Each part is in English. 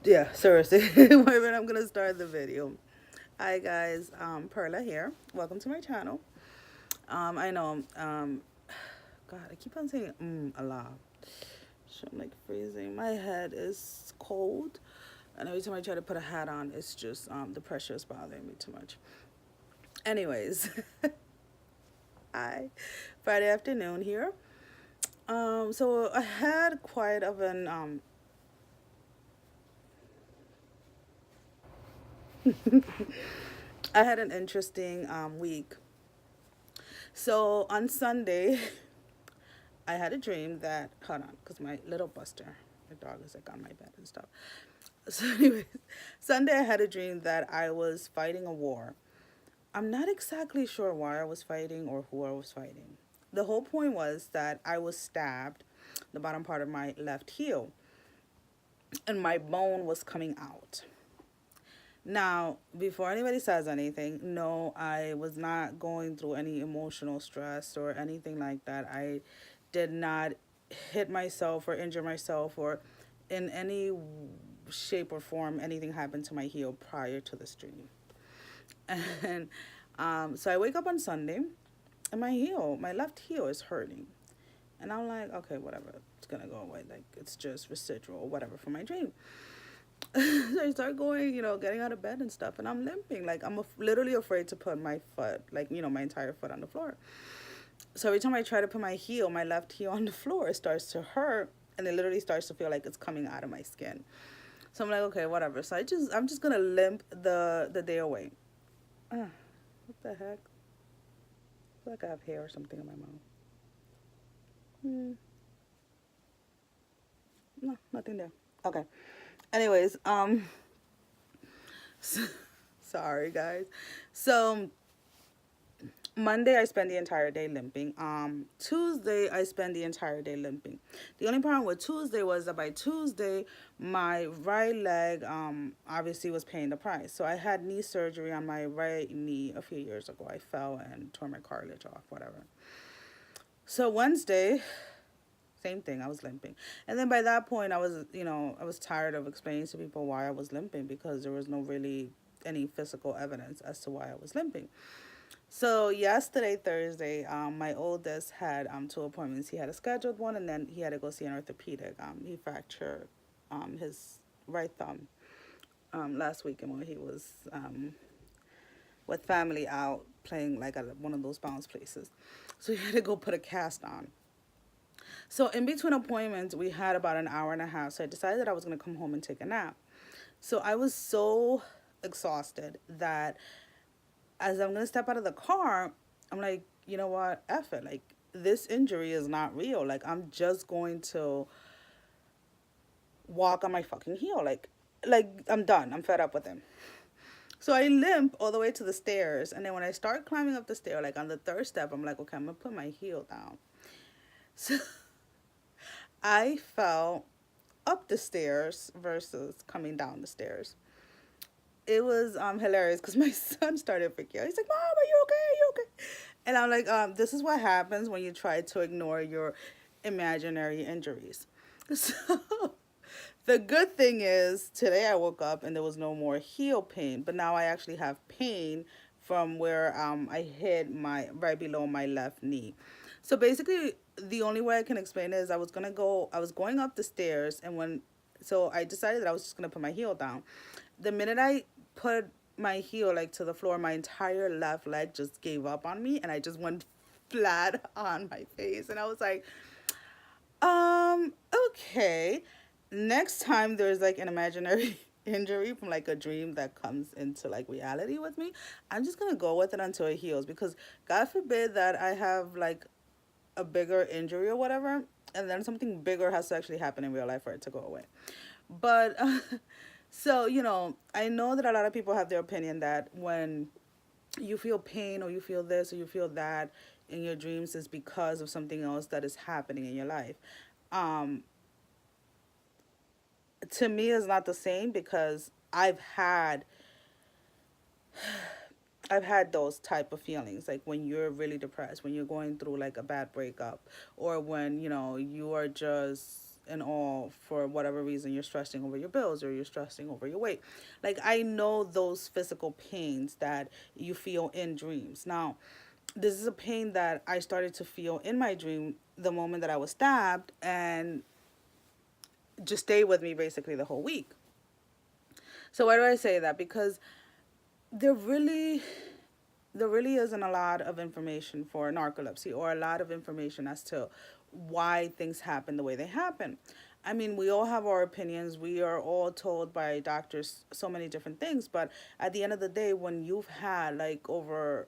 Yeah, seriously. Wait a minute, I'm gonna start the video. Hi guys, Perla here. Welcome to my channel. I know, God, I keep on saying a lot. So I'm like freezing. My head is cold, and every time I try to put a hat on, it's just the pressure is bothering me too much. Anyways, hi, Friday afternoon here. So I had quite of an I had an interesting week. So on Sunday, I had a dream that, hold on, because my little Buster, my dog, is like on my bed and stuff. So, anyways, Sunday I had a dream that I was fighting a war. I'm not exactly sure why I was fighting or who I was fighting. The whole point was that I was stabbed, the bottom part of my left heel, and my bone was coming out. Now, before anybody says anything, no, I was not going through any emotional stress or anything like that. I did not hit myself or injure myself or in any shape or form anything happened to my heel prior to this dream. And so I wake up on Sunday and my left heel is hurting. And I'm like, okay, whatever, it's gonna go away. Like, it's just residual or whatever from my dream. So I start going, getting out of bed and stuff, and I'm limping. Like, I'm literally afraid to put my foot, like, my entire foot on the floor. So every time I try to put my heel, my left heel on the floor, it starts to hurt, and it literally starts to feel like it's coming out of my skin. So I'm like, okay, whatever. So I'm just gonna limp the day away. What the heck? I feel like I have hair or something in my mouth. No, nothing there. Okay. Anyways, sorry guys. So Monday I spend the entire day limping. Tuesday I spend the entire day limping. The only problem with Tuesday was that by Tuesday my right leg obviously was paying the price. So I had knee surgery on my right knee a few years ago. I fell and tore my cartilage off, whatever. So Wednesday, same thing, I was limping. And then by that point I was tired of explaining to people why I was limping because there was no really any physical evidence as to why I was limping. So yesterday, Thursday, my oldest had two appointments. He had a scheduled one, and then he had to go see an orthopedic. He fractured his right thumb last weekend when he was with family out playing like at one of those bounce places. So he had to go put a cast on. So in between appointments, we had about an hour and a half. So I decided that I was going to come home and take a nap. So I was so exhausted that as I'm gonna step out of the car, I'm like, you know what, F it. Like, this injury is not real. Like, I'm just going to walk on my fucking heel. Like I'm done. I'm fed up with him. So I limp all the way to the stairs, and then when I start climbing up the stair, like on the third step, I'm like, okay, I'm gonna put my heel down. So I fell up the stairs versus coming down the stairs. It was hilarious because my son started freaking out. He's like, "Mom, are you okay? Are you okay?" And I'm like, "This is what happens when you try to ignore your imaginary injuries." So the good thing is today I woke up and there was no more heel pain, but now I actually have pain from where I hit my right below my left knee. So basically, the only way I can explain it is I was going up the stairs, and so I decided that I was just gonna put my heel down. The minute I put my heel like to the floor, my entire left leg just gave up on me, and I just went flat on my face, and I was like, okay. Next time there's like an imaginary injury from like a dream that comes into like reality with me, I'm just gonna go with it until it heals because God forbid that I have like a bigger injury or whatever, and then something bigger has to actually happen in real life for it to go away. But so, I know that a lot of people have their opinion that when you feel pain or you feel this or you feel that in your dreams is because of something else that is happening in your life. Um, to me, it's not the same because I've had those type of feelings like when you're really depressed, when you're going through like a bad breakup, or when you are just and all for whatever reason you're stressing over your bills or you're stressing over your weight. Like I know those physical pains that you feel in dreams. Now, this is a pain that I started to feel in my dream the moment that I was stabbed, and just stayed with me basically the whole week. So why do I say that? Because there really there really isn't a lot of information for narcolepsy, or a lot of information as to why things happen the way they happen. I mean, we all have our opinions. We are all told by doctors so many different things, but at the end of the day, when you've had like over,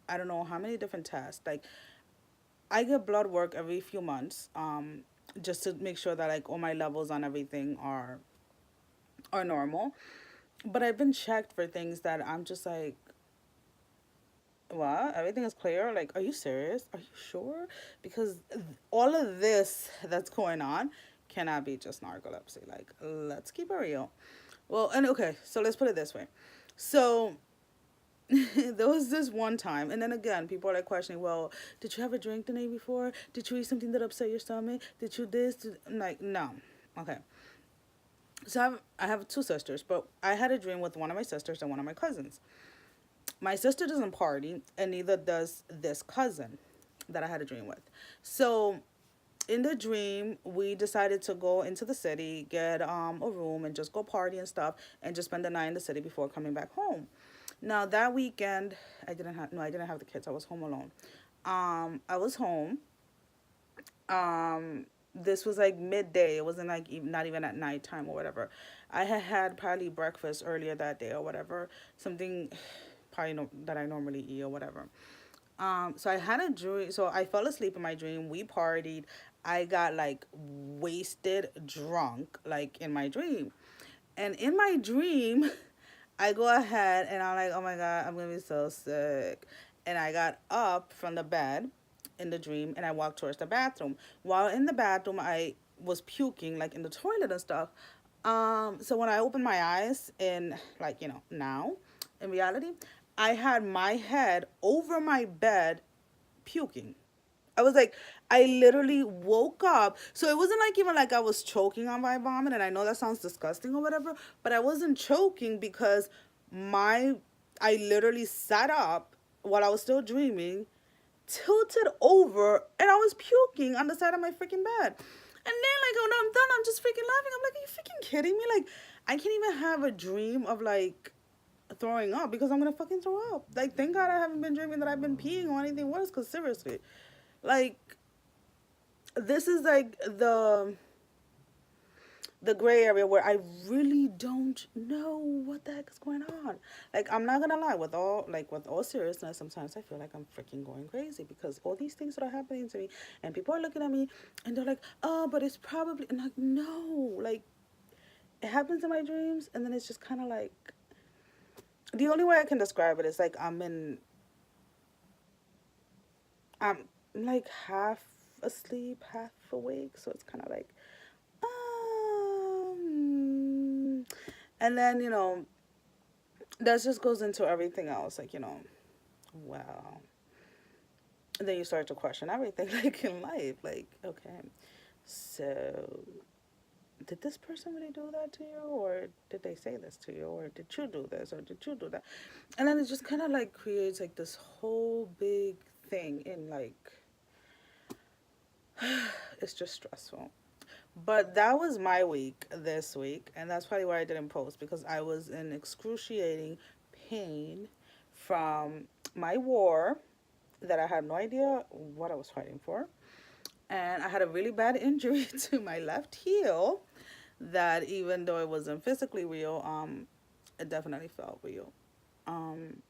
I don't know how many different tests, like I get blood work every few months, just to make sure that like all my levels on everything are normal. But I've been checked for things that I'm just like, what? Everything is clear? Like, are you serious? Are you sure? Because all of this that's going on cannot be just narcolepsy. Like, let's keep it real. Well, and okay, so let's put it this way. So there was this one time, and then again, people are like questioning, well, did you have a drink the night before? Did you eat something that upset your stomach? Did you this? I'm like, no. Okay. So I have two sisters, but I had a dream with one of my sisters and one of my cousins. My sister doesn't party, and neither does this cousin that I had a dream with. So in the dream, we decided to go into the city, get a room, and just go party and stuff, and just spend the night in the city before coming back home. Now that weekend, I didn't have the kids. I was home alone. I was home. This was like midday. It wasn't like not even at nighttime or whatever. I had probably breakfast earlier that day or whatever, something probably no, that I normally eat or whatever. So I had a dream. So I fell asleep in my dream. We partied. I got like wasted, drunk, like in my dream. And in my dream, I go ahead and I'm like, oh my God, I'm gonna be so sick. And I got up from the bed in the dream and I walked towards the bathroom. While in the bathroom, I was puking like in the toilet and stuff. So when I opened my eyes in like, now in reality, I had my head over my bed puking. I was like, I literally woke up. So it wasn't like even like I was choking on my vomit. And I know that sounds disgusting or whatever, but I wasn't choking because my, I literally sat up while I was still dreaming, tilted over, and I was puking on the side of my freaking bed. And then, like, when I'm done, I'm just freaking laughing. I'm like, are you freaking kidding me? Like, I can't even have a dream of, like, throwing up because I'm gonna fucking throw up. Like, thank God I haven't been dreaming that I've been peeing or anything worse, because seriously, like, this is like the gray area where I really don't know what the heck is going on. Like, I'm not gonna lie, with all seriousness, sometimes I feel like I'm freaking going crazy because all these things that are happening to me, and people are looking at me and they're like, oh, but it's probably, and like, no, like, it happens in my dreams, and then it's just kind of like, the only way I can describe it is like I'm like half asleep, half awake, so it's kind of like, and then, that just goes into everything else, like, well, and then you start to question everything, like, in life, like, okay, so did this person really do that to you, or did they say this to you, or did you do this, or did you do that? And then it just kind of like creates like this whole big thing in like, it's just stressful. But that was my week this week, and that's probably why I didn't post, because I was in excruciating pain from my war that I had no idea what I was fighting for. And I had a really bad injury to my left heel that, even though it wasn't physically real, it definitely felt real. Um,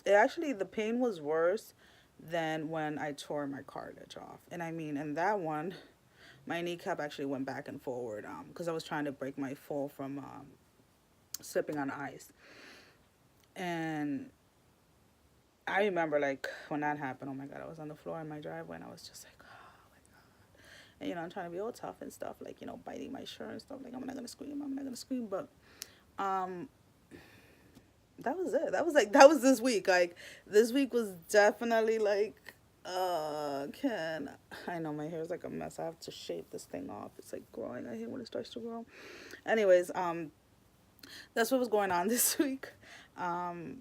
the pain was worse than when I tore my cartilage off. And I mean, in that one, my kneecap actually went back and forward because I was trying to break my fall from slipping on ice. And I remember, like, when that happened, oh my God, I was on the floor in my driveway and I was just like, oh my God. And, I'm trying to be all tough and stuff, like, biting my shirt and stuff, like, I'm not going to scream, I'm not going to scream. But um, that was it. That was this week. Like, this week was definitely, like, Can I know my hair is like a mess. I have to shave this thing off. It's like growing. I hate when it starts to grow. Anyways, that's what was going on this week. Um,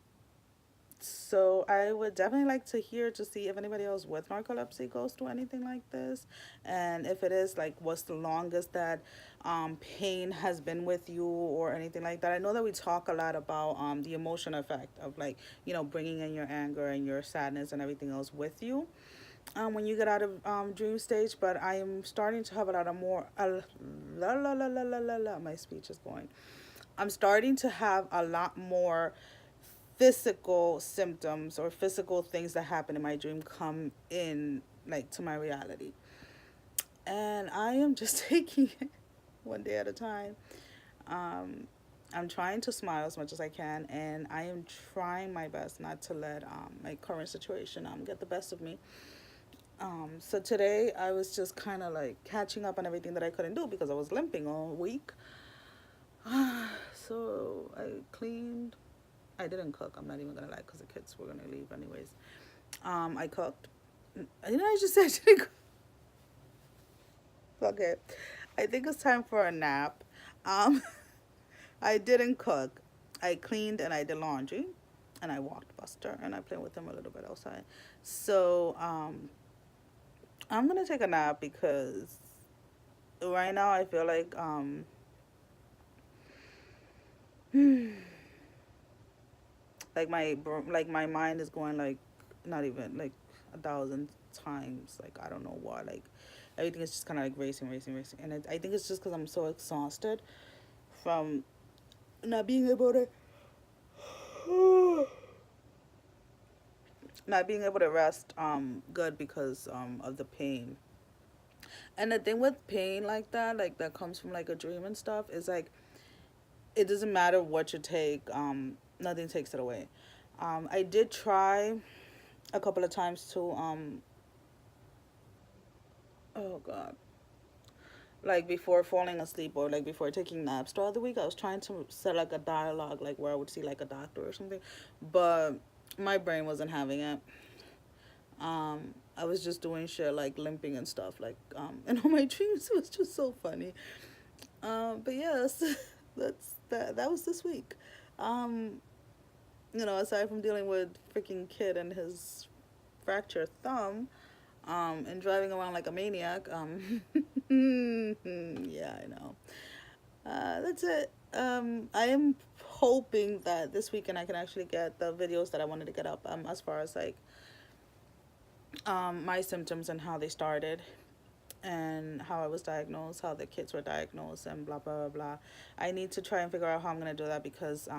so I would definitely like to hear to see if anybody else with narcolepsy goes through anything like this, and if it is, like, what's the longest that pain has been with you or anything like that. I know that we talk a lot about the emotion effect of, like, bringing in your anger and your sadness and everything else with you when you get out of dream stage. But I am starting to have a lot of more la la la la la la la. My speech is going. I'm starting to have a lot more physical symptoms or physical things that happen in my dream come in, like, to my reality, and I am just taking it one day at a time. um, I'm trying to smile as much as I can, and I am trying my best not to let my current situation get the best of me. So today I was just kind of like catching up on everything that I couldn't do because I was limping all week. So I cleaned. I didn't cook. I'm not even gonna lie, because the kids were gonna leave anyways. I cooked. I just said I didn't cook. Okay, I think it's time for a nap. Um, I didn't cook. I cleaned and I did laundry, and I walked Buster and I played with him a little bit outside. So I'm gonna take a nap because right now I feel like my mind is going like not even like 1,000 times. Like, I don't know why. Like, everything is just kind of like racing, racing, racing, and I think it's just because I'm so exhausted from not being able to not being able to rest good because of the pain. And the thing with pain like that comes from like a dream and stuff, is like it doesn't matter what you take, nothing takes it away. I did try a couple of times to oh god, like before falling asleep or like before taking naps throughout the week, I was trying to set like a dialogue, like where I would see like a doctor or something, but my brain wasn't having it. I was just doing shit like limping and stuff, like and all my dreams. It was just so funny. But yes, that was this week. um Aside from dealing with freaking kid and his fractured thumb, and driving around like a maniac, yeah, I know. That's it. I am hoping that this weekend I can actually get the videos that I wanted to get up, as far as like my symptoms and how they started and how I was diagnosed, how the kids were diagnosed, and blah blah blah blah. I need to try and figure out how I'm gonna do that because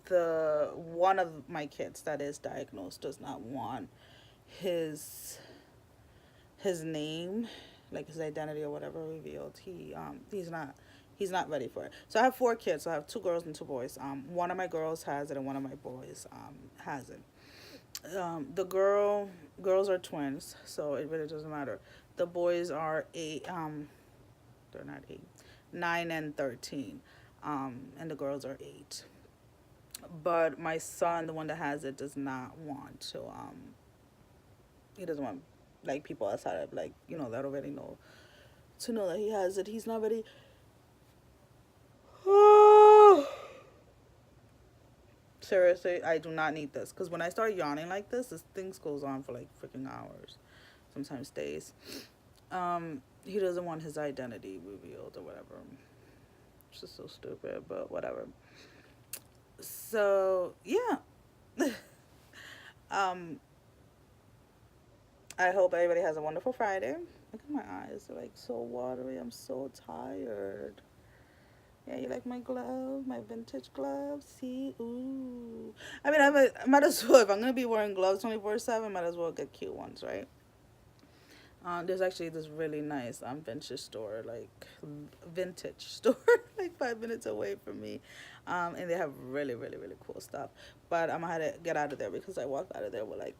the one of my kids that is diagnosed does not want his his name, like his identity or whatever, revealed. He's not ready for it. So I have 4 kids. So I have 2 girls and 2 boys. One of my girls has it and one of my boys hasn't. The girls are twins, so it really doesn't matter. The boys are eight. They're not 8, 9 and 13, and the girls are 8. But my son, the one that has it, does not want to. He doesn't want like people outside of like that already know to know that he has it. He's not ready. Seriously, I do not need this because when I start yawning like this things goes on for like freaking hours, sometimes days. He doesn't want his identity revealed or whatever. It's just so stupid, but whatever. So yeah. um, I hope everybody has a wonderful Friday. Look at my eyes; they're like so watery. I'm so tired. Yeah, you like my gloves, my vintage gloves? See, ooh. I mean, I might as well, if I'm gonna be wearing gloves 24/7, might as well get cute ones, right? There's actually this really nice vintage store, like 5 minutes away from me, and they have really, really, really cool stuff. But I'm gonna have to get out of there because I walked out of there with like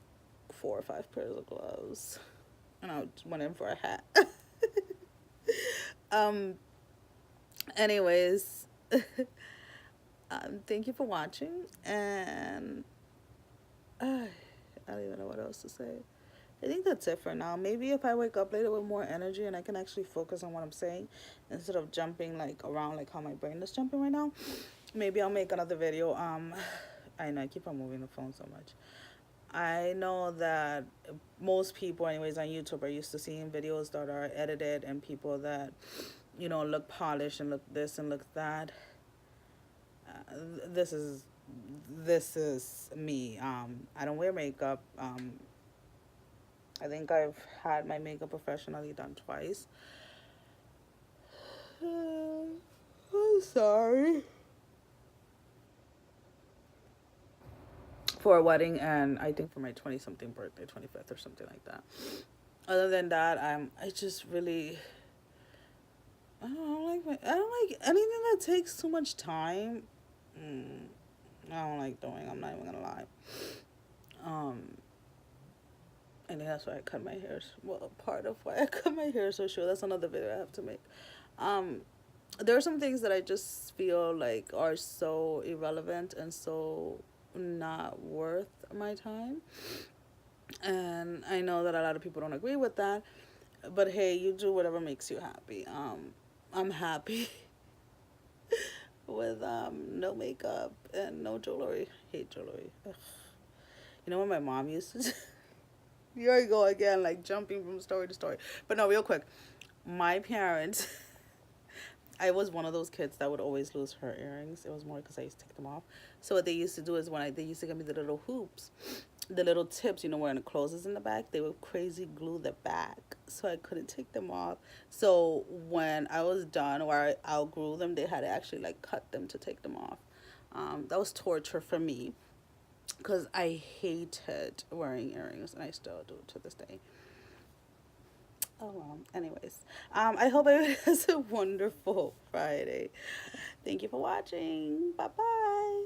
4 or 5 pairs of gloves, and I went in for a hat. um. Anyways, thank you for watching, and I don't even know what else to say. I think that's it for now. Maybe if I wake up later with more energy and I can actually focus on what I'm saying instead of jumping like around like how my brain is jumping right now, maybe I'll make another video. I know I keep on moving the phone so much. I know that most people, anyways, on YouTube are used to seeing videos that are edited and people that, look polished and look this and look that. This is me. I don't wear makeup. I think I've had my makeup professionally done twice. I'm sorry. For a wedding and I think for my 20 something birthday, 25th or something like that. Other than that, I just really I don't like anything that takes too much time. I don't like doing. I'm not even gonna lie. Um, I think that's why I cut my hair. Well, part of why I cut my hair so short. That's another video I have to make. Um, there are some things that I just feel like are so irrelevant and so not worth my time. And I know that a lot of people don't agree with that. But hey, you do whatever makes you happy. I'm happy with no makeup and no jewelry. Hate jewelry. Ugh. You know what my mom used to do? Here I go again, like jumping from story to story. But no, real quick. My parents, I was one of those kids that would always lose her earrings. It was more because I used to take them off. So what they used to do is they used to give me the little hoops, the little tips, where it closes in the back, they would crazy glue the back so I couldn't take them off. So when I was done or I outgrew them, they had to actually like cut them to take them off. That was torture for me because I hated wearing earrings and I still do to this day. Oh well, anyways, I hope everyone has a wonderful Friday. Thank you for watching. Bye bye.